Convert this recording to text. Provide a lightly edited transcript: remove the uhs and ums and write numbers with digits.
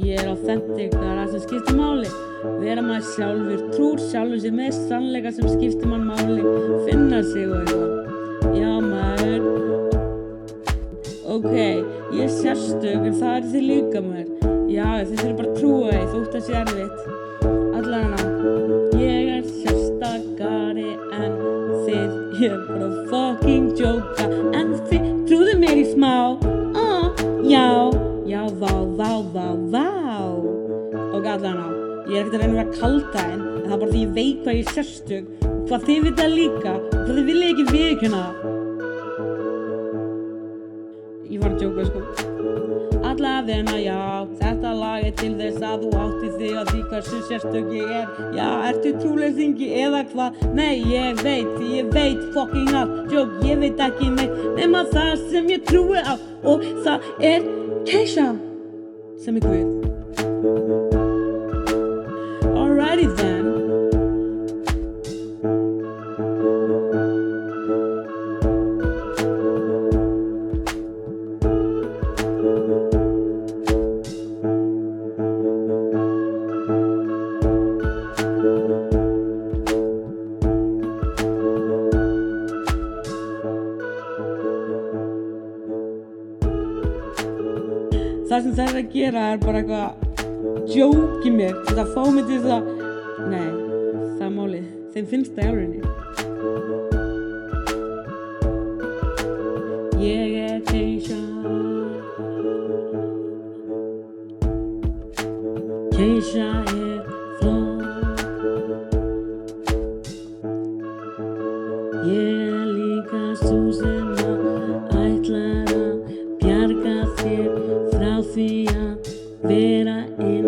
Ég authentic, það það sem skiptir máli. Vera maður sjálfur, trúr sjálfur sér með sannleika sem skiptir mann máli. Finna sig og eitthvað. Já maður. Ok, ég er sérstök en það þið líka maður. Já, þið þurfum bara að trúa því þótt það sé erfitt. Allavega, ég er sérstakari en þið. Ég er bara fucking jóka en þið trúðu mér í smá. Já. Já, vá. Og allavega, ég er ekkert að reyna að vera kaldhæðin, en það er bara því ég veit hvað ég er sérstök, hvað þið vita líka, og hvað þið vilja ekki viðurkenna það. Ég var að djóka, sko. Allavega, já, þetta lag er til þess að þú átti þig á því hversu sérstök ég er. Já, ertu trúleysingi eða hvað? Nei, ég veit, því ég veit fucking allt. Djók, ég veit ekki neitt, nema það sem ég trúi á, og það er Keisha, sem er Guð. Alrighty then. Það sem þær að gera er bara eitthvað djóki mér, þetta fá mig til þess að nei, það er málið, þeim finnst það í alvörunni. Ég er Keisha. Keisha er flott. Ég er líka sú sem ætlar að bjarga þér frá því að vera inn